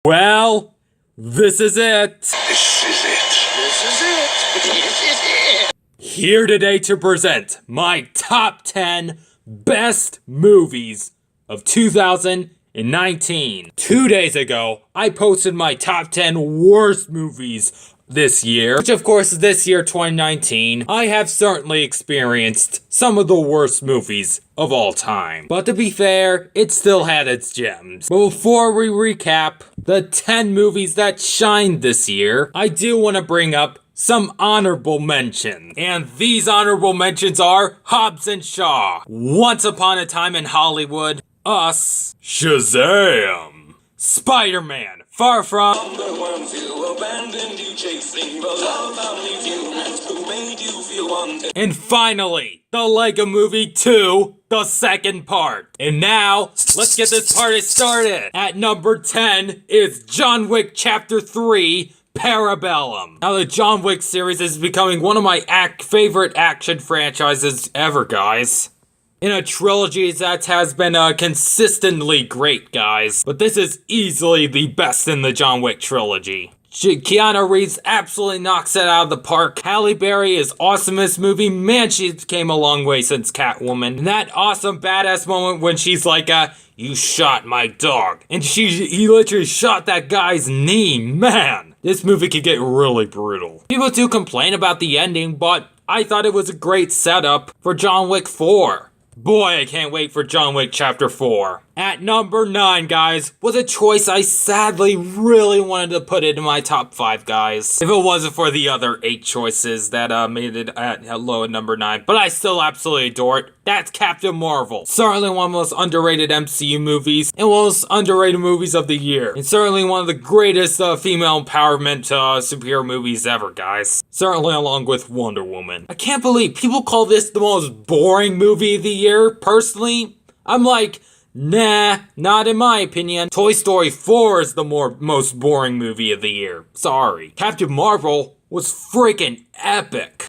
Well, this is it. This is it. This is it. This is it. Here today to present my top 10 best movies of 2019. 2 days ago, I posted my top 10 worst movies this year, which of course this year, 2019, I have certainly experienced some of the worst movies of all time. But to be fair, it still had its gems. But before we recap the 10 movies that shined this year, I do want to bring up some honorable mentions. And these honorable mentions are Hobbs and Shaw, Once Upon a Time in Hollywood, Us, Shazam, Spider-Man, Far From, The ones who abandoned you chasing the love of these humans who made you feel wanted. and finally, the Lego Movie 2, the second part. And now, let's get this party started. At number 10 is John Wick Chapter 3, Parabellum. Now, the John Wick series is becoming one of my favorite action franchises ever, guys. In a trilogy that has been consistently great, guys. But this is easily the best in the John Wick trilogy. Keanu Reeves absolutely knocks it out of the park. Halle Berry is awesome in this movie. Man, she came a long way since Catwoman. And that awesome badass moment when she's like, you shot my dog. And he literally shot that guy's knee. Man, this movie could get really brutal. People do complain about the ending, but I thought it was a great setup for John Wick 4. Boy, I can't wait for John Wick Chapter 4. At number 9, guys, was a choice I sadly really wanted to put into my top 5, guys. If it wasn't for the other 8 choices that made it at low at number 9. But I still absolutely adore it. That's Captain Marvel. Certainly one of the most underrated MCU movies, and one of the most underrated movies of the year. And certainly one of the greatest female empowerment superhero movies ever, guys. Certainly along with Wonder Woman. I can't believe people call this the most boring movie of the year. Personally, I'm like, nah, not in my opinion. Toy Story 4 is the most boring movie of the year. Sorry. Captain Marvel was freaking epic.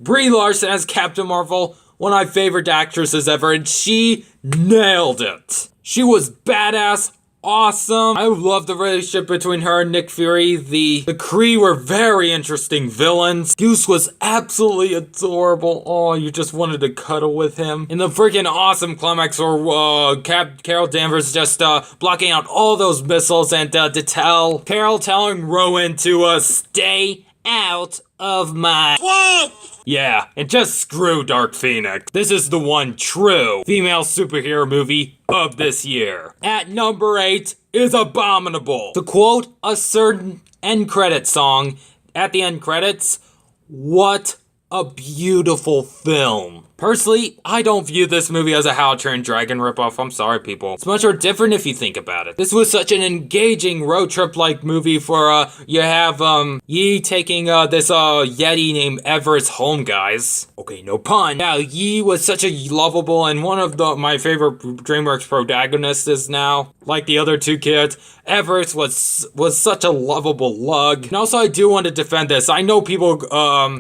Brie Larson as Captain Marvel, one of my favorite actresses ever, and she nailed it. She was badass. Awesome. I love the relationship between her and Nick Fury. The Kree were very interesting villains. Goose was absolutely adorable. Oh, you just wanted to cuddle with him. And the freaking awesome climax where Carol Danvers just blocking out all those missiles and Carol telling Rowan to stay out of my swamp. Yeah, and just screw Dark Phoenix. This is the one true female superhero movie of this year. At number 8 is Abominable. To quote a certain end credit song at the end credits, what a beautiful film. Personally, I don't view this movie as a How to Train Your Dragon ripoff. I'm sorry, people. It's much more different if you think about it. This was such an engaging road trip-like movie for, you have, Yi taking, this, Yeti named Everest home, guys. Okay, no pun. Now, Yi was such a lovable and one of my favorite DreamWorks protagonists is now. Like the other two kids, Everest was such a lovable lug. And also, I do want to defend this. I know people,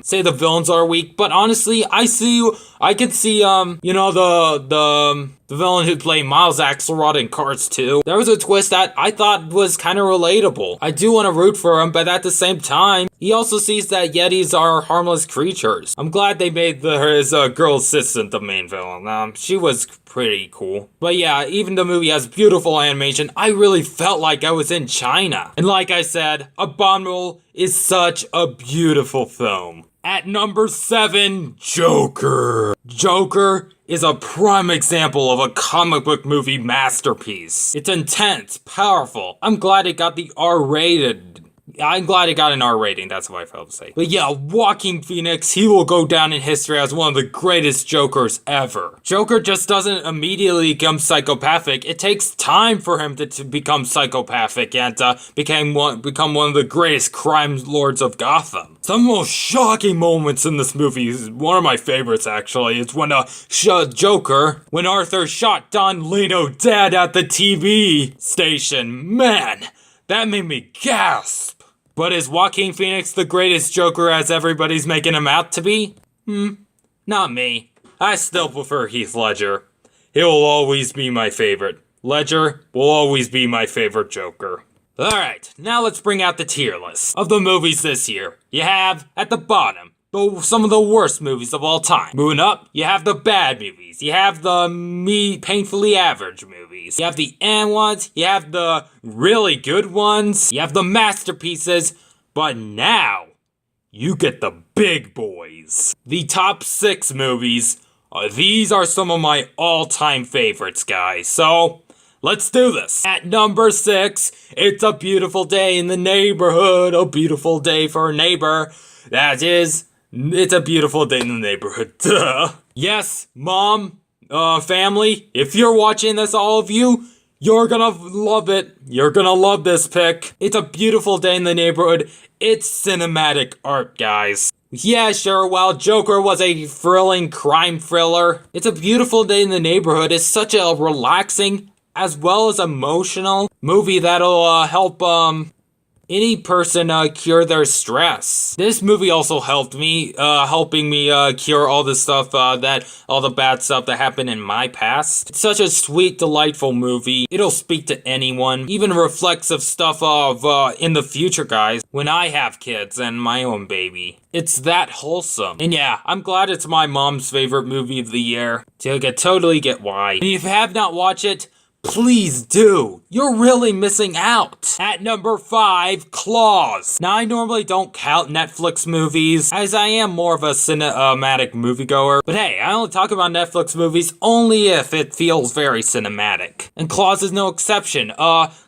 say the villains are weak, but honestly, I can see, the villain who played Miles Axelrod in Cars 2. There was a twist that I thought was kind of relatable. I do want to root for him, but at the same time, he also sees that Yetis are harmless creatures. I'm glad they made his girl assistant the main villain. She was pretty cool. But yeah, even the movie has beautiful animation. I really felt like I was in China. And like I said, Abominable is such a beautiful film. At number 7, Joker. Joker is a prime example of a comic book movie masterpiece. It's intense, powerful. I'm glad it got an R rating, that's what I felt to say. But yeah, Joaquin Phoenix, he will go down in history as one of the greatest Jokers ever. Joker just doesn't immediately become psychopathic. It takes time for him to become psychopathic and become one of the greatest crime lords of Gotham. Some of the most shocking moments in this movie, is one of my favorites actually, is when when Arthur shot Don Leno dead at the TV station. Man, that made me gasp. But is Joaquin Phoenix the greatest Joker as everybody's making him out to be? Not me. I still prefer Heath Ledger. He will always be my favorite. Ledger will always be my favorite Joker. Alright, now let's bring out the tier list of the movies this year. You have, at the bottom, some of the worst movies of all time. Moving up, you have the bad movies. You have the painfully average movies. You have the ones. You have the really good ones. You have the masterpieces. But now, you get the big boys. The top 6 movies. These are some of my all-time favorites, guys. So, let's do this. At number 6, It's a Beautiful Day in the Neighborhood. A beautiful day for a neighbor. That is, It's a Beautiful Day in the Neighborhood. Duh. Yes, mom, family, if you're watching this, all of you, you're gonna love it. You're gonna love this pick. It's a Beautiful Day in the Neighborhood. It's cinematic art, guys. Yeah, sure, while Joker was a thrilling crime thriller, It's a Beautiful Day in the Neighborhood is such a relaxing as well as emotional movie that'll help any person cure their stress. This movie also helped me, helping me cure all the stuff all the bad stuff that happened in my past. It's such a sweet, delightful movie. It'll speak to anyone, even reflects of stuff of in the future, guys, when I have kids and my own baby. It's that wholesome. And yeah, I'm glad it's my mom's favorite movie of the year. So you can totally get why. And if you have not watched it, please do. You're really missing out. At number 5, Claws. Now, I normally don't count Netflix movies, as I am more of a cinematic moviegoer. But hey, I only talk about Netflix movies only if it feels very cinematic. And Claws is no exception.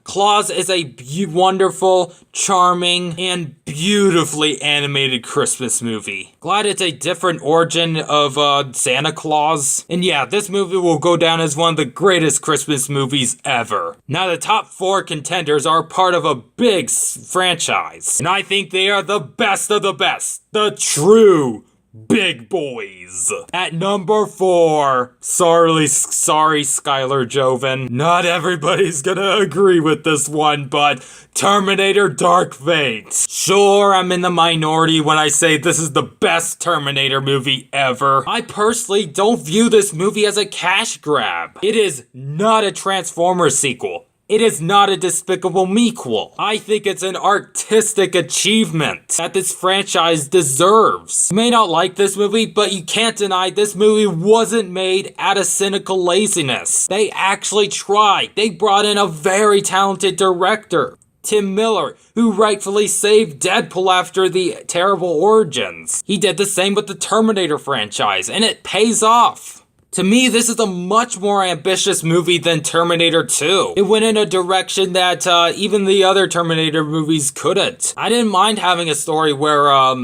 Claws is a wonderful, charming, and beautifully animated Christmas movie. Glad it's a different origin of Santa Claus. And yeah, this movie will go down as one of the greatest Christmas movies ever. Now, the top 4 contenders are part of a big franchise, and I think they are the best of the best. The true big boys. At number 4, sorry Skylar Joven, not everybody's gonna agree with this one, but Terminator Dark Fate. Sure, I'm in the minority when I say this is the best Terminator movie ever. I personally don't view this movie as a cash grab. It is not a Transformers sequel. It is not a Despicable Me-quel. I think it's an artistic achievement that this franchise deserves. You may not like this movie, but you can't deny this movie wasn't made out of cynical laziness. They actually tried. They brought in a very talented director, Tim Miller, who rightfully saved Deadpool after the terrible origins. He did the same with the Terminator franchise, and it pays off. To me, this is a much more ambitious movie than Terminator 2. It went in a direction that even the other Terminator movies couldn't. I didn't mind having a story where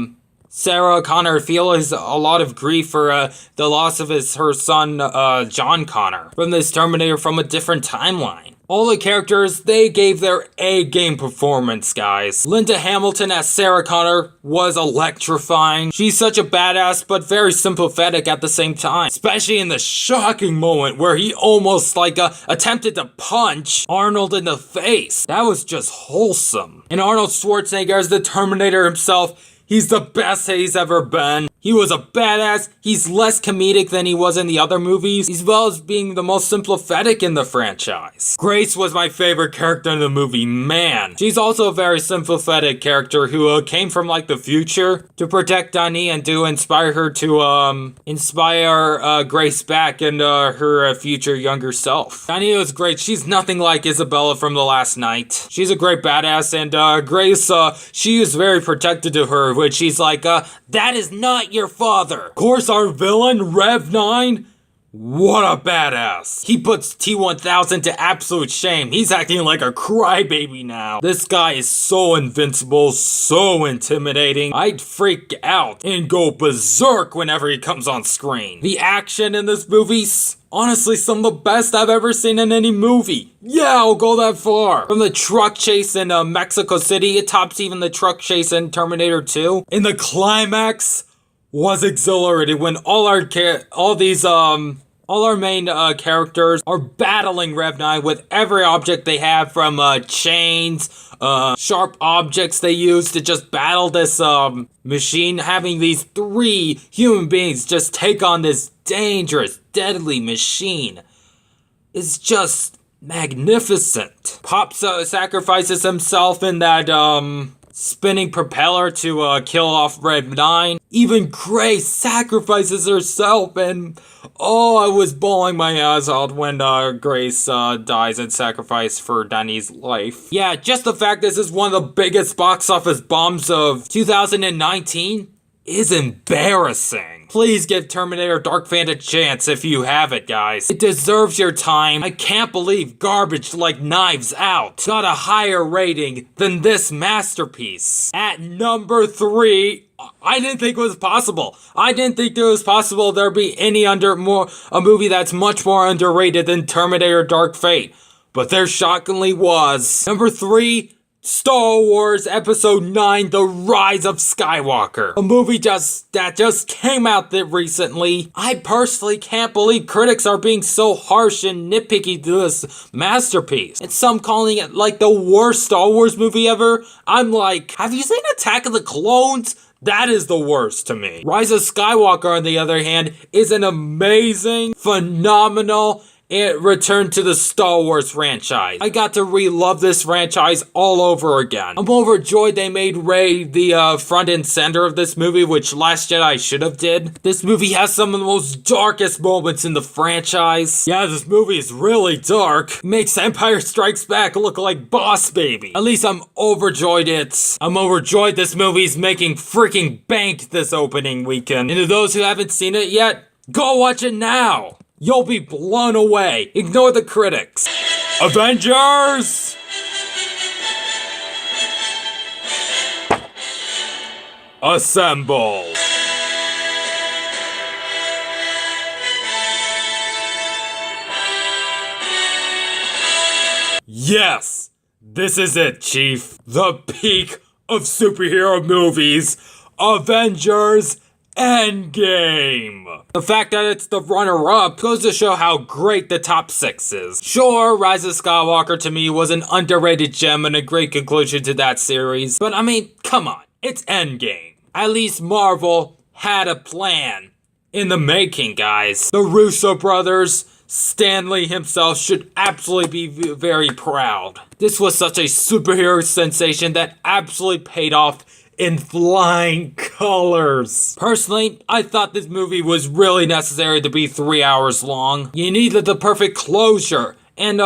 Sarah Connor feels a lot of grief for the loss of her son, John Connor, from this Terminator from a different timeline. All the characters, they gave their A-game performance, guys. Linda Hamilton as Sarah Connor was electrifying. She's such a badass, but very sympathetic at the same time. Especially in the shocking moment where he almost attempted to punch Arnold in the face. That was just wholesome. And Arnold Schwarzenegger as the Terminator himself, he's the best he's ever been. He was a badass. He's less comedic than he was in the other movies, as well as being the most sympathetic in the franchise. Grace was my favorite character in the movie, man. She's also a very sympathetic character who came from the future to protect Dani and to inspire her to inspire Grace back and her future younger self. Dani was great. She's nothing like Isabella from The Last Night. She's a great badass, and Grace, she is very protected to her, which she's like, that is not your father. Of course, our villain, Rev 9, what a badass. He puts T-1000 to absolute shame. He's acting like a crybaby now. This guy is so invincible, so intimidating. I'd freak out and go berserk whenever he comes on screen. The action in this movie's honestly some of the best I've ever seen in any movie. Yeah, I'll go that far. From the truck chase in Mexico City, it tops even the truck chase in Terminator 2. In the climax was exhilarating when all our main characters are battling Rev 9 with every object they have, from chains, sharp objects they use to just battle this machine. Having these 3 human beings just take on this dangerous, deadly machine is just magnificent. Pop sacrifices himself in that, spinning propeller to kill off Red 9. Even Grace sacrifices herself, and oh, I was bawling my ass out when Grace dies in sacrifice for Danny's life. Yeah, just the fact this is one of the biggest box office bombs of 2019 is embarrassing. Please give Terminator Dark Fate a chance if you have it, guys. It deserves your time. I can't believe garbage like Knives Out got a higher rating than this masterpiece. At number 3, I didn't think it was possible. I didn't think it was possible there'd be a movie that's much more underrated than Terminator Dark Fate. But there shockingly was. Number 3, Star Wars Episode 9, The Rise of Skywalker. A movie that just came out recently. I personally can't believe critics are being so harsh and nitpicky to this masterpiece. And some calling it like the worst Star Wars movie ever. I'm like, have you seen Attack of the Clones? That is the worst to me. Rise of Skywalker, on the other hand, is an amazing, phenomenal, it returned to the Star Wars franchise. I got to re-love this franchise all over again. I'm overjoyed they made Rey the front and center of this movie, which Last Jedi should have did. This movie has some of the most darkest moments in the franchise. Yeah, this movie is really dark. Makes Empire Strikes Back look like Boss Baby. At least I'm overjoyed I'm overjoyed this movie's making freaking bank this opening weekend. And to those who haven't seen it yet, go watch it now. You'll be blown away. Ignore the critics. Avengers! Assemble! Yes! This is it, Chief. The peak of superhero movies. Avengers Endgame! The fact that it's the runner-up goes to show how great the top 6 is. Sure, Rise of Skywalker to me was an underrated gem and a great conclusion to that series, but I mean, come on, it's Endgame. At least Marvel had a plan in the making, guys. The Russo brothers, Stanley himself, should absolutely be very proud. This was such a superhero sensation that absolutely paid off in flying colors. Personally, I thought this movie was really necessary to be 3 hours long. You needed the perfect closure and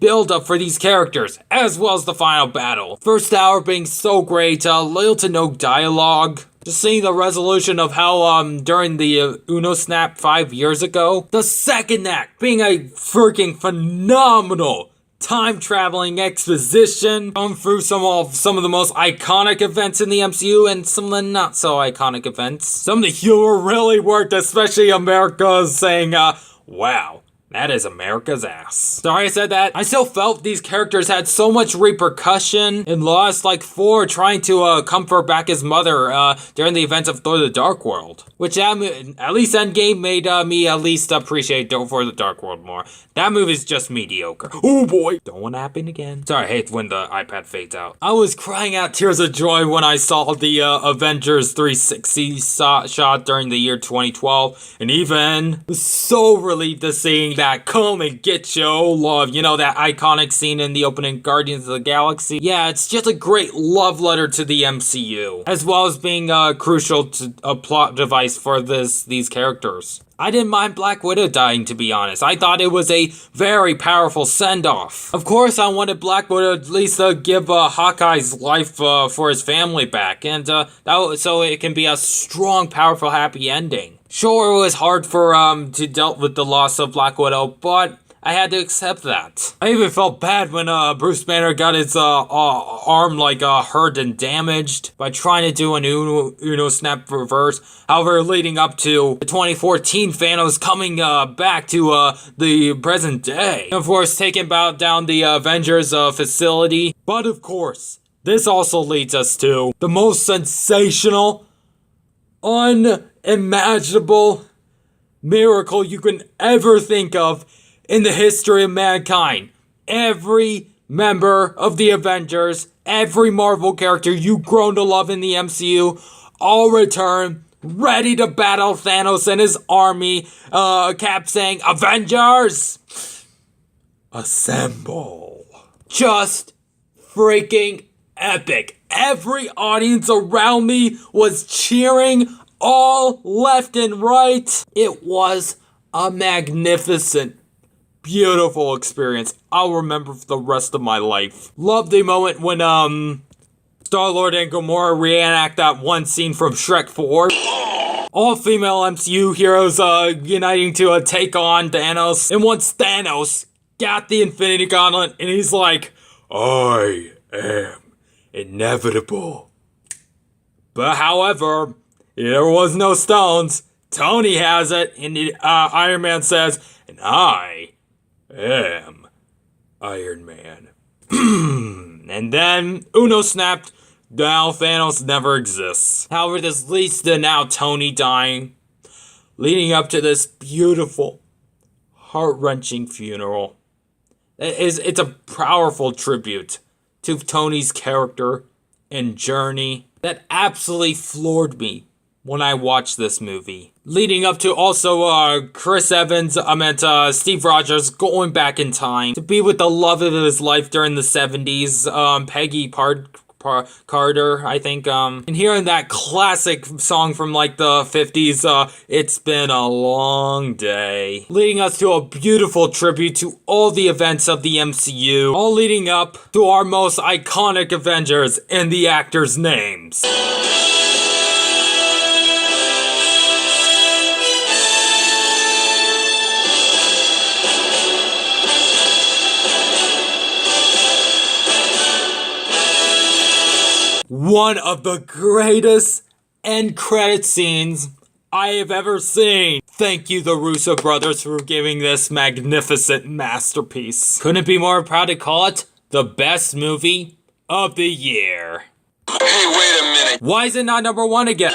build up for these characters, as well as the final battle. First hour being so great, little to no dialogue. Just seeing the resolution of how, during the Uno Snap 5 years ago. The second act being a freaking phenomenal time-traveling exposition, going through some of the most iconic events in the MCU and some of the not-so-iconic events. Some of the humor really worked, especially America saying, wow, that is America's ass. Sorry I said that. I still felt these characters had so much repercussion in Lost, like Thor trying to comfort back his mother during the events of Thor the Dark World. Which at least Endgame made me at least appreciate Thor the Dark World more. That movie's just mediocre. Oh boy. Don't want to happen again. Sorry, I hate when the iPad fades out. I was crying out tears of joy when I saw the Avengers 360 shot during the year 2012. And even was so relieved to seeing that come and get your love. You know, that iconic scene in the opening Guardians of the Galaxy. Yeah, it's just a great love letter to the MCU. As well as being crucial to a plot device for these characters. I didn't mind Black Widow dying, to be honest. I thought it was a very powerful send-off. Of course, I wanted Black Widow at least give Hawkeye's life for his family back, and so it can be a strong, powerful, happy ending. Sure, it was hard for to deal with the loss of Black Widow, but I had to accept that. I even felt bad when Bruce Banner got his arm hurt and damaged by trying to do an Uno Snap reverse. However, leading up to the 2014 Thanos coming back to the present day. And of course, taking down the Avengers facility. But of course, this also leads us to the most sensational, unimaginable miracle you can ever think of in the history of mankind. Every member of the Avengers, every Marvel character you've grown to love in the MCU, all return, ready to battle Thanos and his army. Cap saying, Avengers! assemble. Just freaking epic. Every audience around me was cheering all left and right. It was a magnificent, beautiful experience I'll remember for the rest of my life. Love the moment when Star-Lord and Gamora reenact that one scene from Shrek 4. All female MCU heroes uniting to take on Thanos. And once Thanos got the Infinity Gauntlet and he's like, I am inevitable. But however, there was no stones. Tony has it, and Iron Man says, and I am Iron Man. And then Uno snapped. Now Thanos never exists. However, this leads to now Tony dying, leading up to this beautiful, heart-wrenching funeral. It's a powerful tribute to Tony's character and journey that absolutely floored me when I watched this movie. Leading up to also Chris Evans, Steve Rogers going back in time to be with the love of his life during the 70s, Peggy Carter, I think, and hearing that classic song from like the 50s, It's Been a Long Day, leading us to a beautiful tribute to all the events of the MCU, all leading up to our most iconic Avengers and the actors' names. One of the greatest end credit scenes I have ever seen. Thank you, the Russo brothers, for giving this magnificent masterpiece. Couldn't be more proud to call it the best movie of the year. Hey, wait a minute. Why is it not number one again?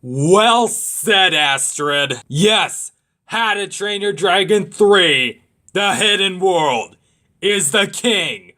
Well said, Astrid. Yes, How to Train Your Dragon 3, The Hidden World, is the king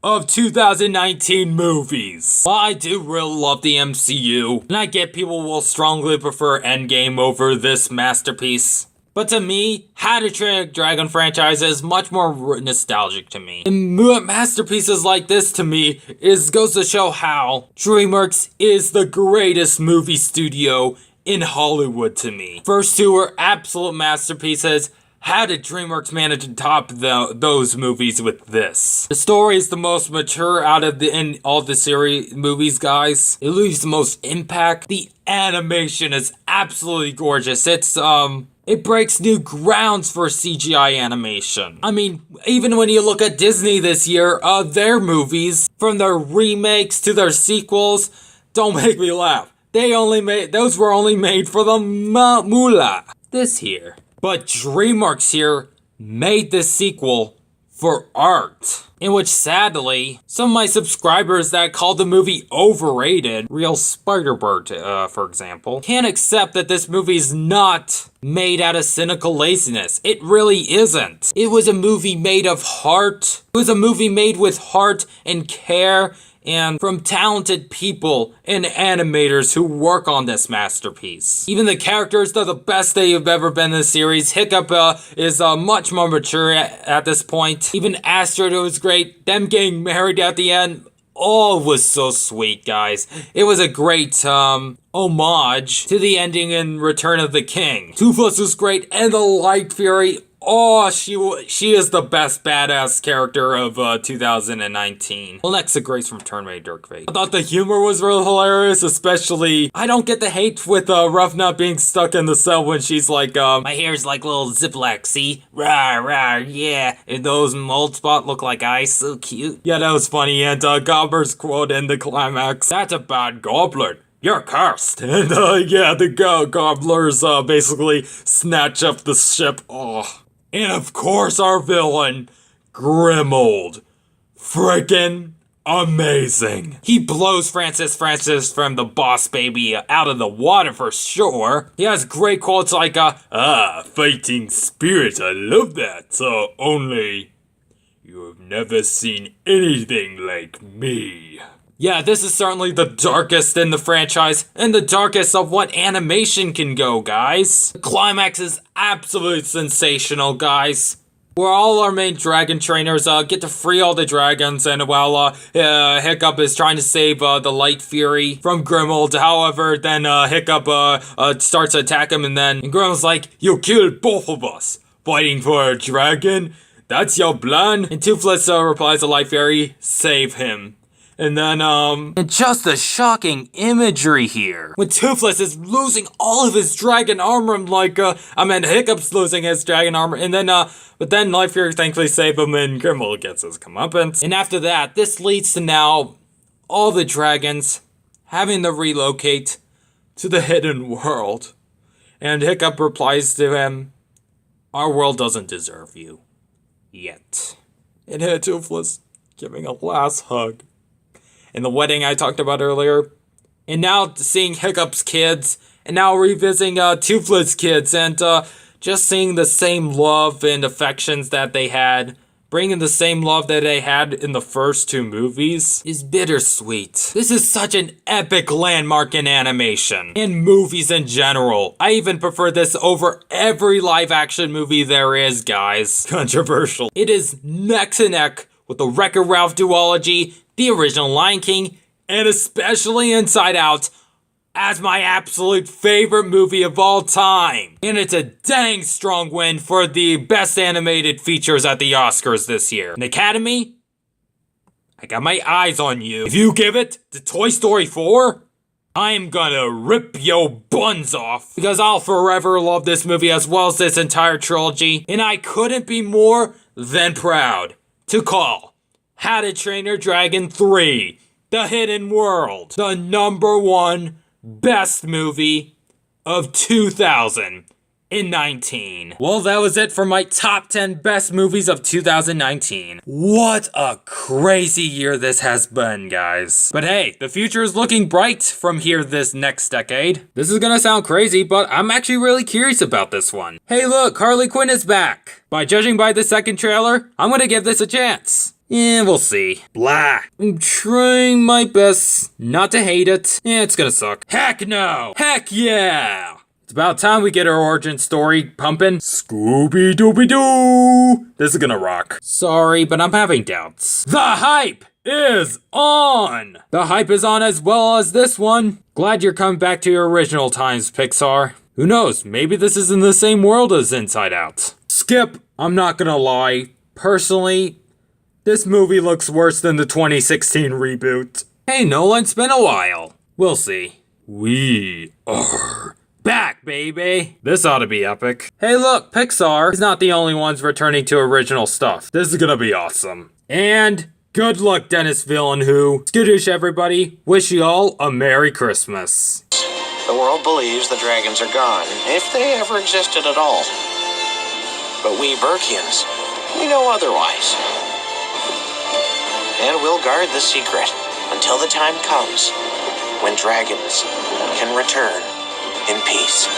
of 2019 movies. While I do really love the MCU, and I get people will strongly prefer Endgame over this masterpiece, but to me, How to Train Your Dragon franchise is much more nostalgic to me. And masterpieces like this to me goes to show how DreamWorks is the greatest movie studio in Hollywood to me. First two were absolute masterpieces. How did DreamWorks manage to top those movies with this? The story is the most mature out of all the series movies, guys. It leaves the most impact. The animation is absolutely gorgeous. It breaks new grounds for CGI animation. I mean, even when you look at Disney this year, their movies, from their remakes to their sequels, don't make me laugh. Those were only made for the moolah. This here. But DreamWorks here made this sequel for art, in which sadly, some of my subscribers that called the movie overrated, Real Spider-Bird, for example, can't accept that this movie's not made out of cynical laziness. It really isn't. It was a movie made of heart. It was a movie made with heart and care and from talented people and animators who work on this masterpiece. Even the characters are the best they have ever been in the series. Hiccup is much more mature at this point. Even Astrid was great. Them getting married at the end, all was so sweet, guys. It was a great homage to the ending in Return of the King. Toothless was great, and the Light Fury. Oh, she is the best badass character of 2019. Alexa Grace from Terminator Dirk. I thought the humor was real hilarious, especially I don't get the hate with Ruff not being stuck in the cell when she's like, my hair's like little ziploc, see? Rah, rah, yeah. And those mold spots look like eyes, so cute. Yeah, that was funny, and Gobbler's quote in the climax. That's a bad goblin. You're cursed. And yeah, the gobblers basically snatch up the ship. Oh. And of course our villain, Grimold. Frickin' amazing. He blows Francis from the Boss Baby out of the water for sure. He has great quotes like, fighting spirit, I love that. Only you have never seen anything like me. Yeah, this is certainly the darkest in the franchise, and the darkest of what animation can go, guys. The climax is absolutely sensational, guys. Where all our main dragon trainers get to free all the dragons, and while Hiccup is trying to save the Light Fury from Grimald, however, then Hiccup starts to attack him, and then Grimald's like, "You killed both of us, fighting for a dragon? That's your plan?" And Toothless replies to Light Fury, "Save him." And then, and just the shocking imagery here. When Toothless is losing all of his dragon armor, Hiccup's losing his dragon armor, and then, but then Light Fury thankfully saves him, and Grimald gets his comeuppance. And after that, this leads to now all the dragons having to relocate to the hidden world. And Hiccup replies to him, "Our world doesn't deserve you. Yet." And Toothless giving a last hug. In the wedding I talked about earlier, and now seeing Hiccup's kids, and now revisiting Toothless' kids, and just seeing the same love and affections that they had, bringing the same love that they had in the first two movies, is bittersweet. This is such an epic landmark in animation, and movies in general. I even prefer this over every live-action movie there is, guys. Controversial. It is neck to neck with the Wreck-It Ralph duology, the original Lion King, and especially Inside Out, as my absolute favorite movie of all time. And it's a dang strong win for the best animated features at the Oscars this year. And Academy, I got my eyes on you. If you give it to Toy Story 4, I'm gonna rip your buns off. Because I'll forever love this movie as well as this entire trilogy. And I couldn't be more than proud to call How to Train Your Dragon 3, The Hidden World, the #1 best movie of 2019. Well, that was it for my top 10 best movies of 2019. What a crazy year this has been, guys. But hey, the future is looking bright from here this next decade. This is gonna sound crazy, but I'm actually really curious about this one. Hey look, Harley Quinn is back. By judging by the second trailer, I'm gonna give this a chance. Yeah, we'll see. Blah. I'm trying my best not to hate it. Yeah, it's gonna suck. Heck no! Heck yeah! It's about time we get our origin story pumping. Scooby-Dooby-Doo! This is gonna rock. Sorry, but I'm having doubts. The hype is on! The hype is on as well as this one. Glad you're coming back to your original times, Pixar. Who knows, maybe this is in the same world as Inside Out. Skip, I'm not gonna lie. Personally, this movie looks worse than the 2016 reboot. Hey Nolan, it's been a while. We'll see. We are back, baby. This ought to be epic. Hey look, Pixar is not the only ones returning to original stuff. This is gonna be awesome. And good luck, Dennis Villeneuve. Skadoosh, everybody. Wish you all a Merry Christmas. The world believes the dragons are gone, if they ever existed at all. But we Burkians, we know otherwise. And we'll guard the secret until the time comes when dragons can return in peace.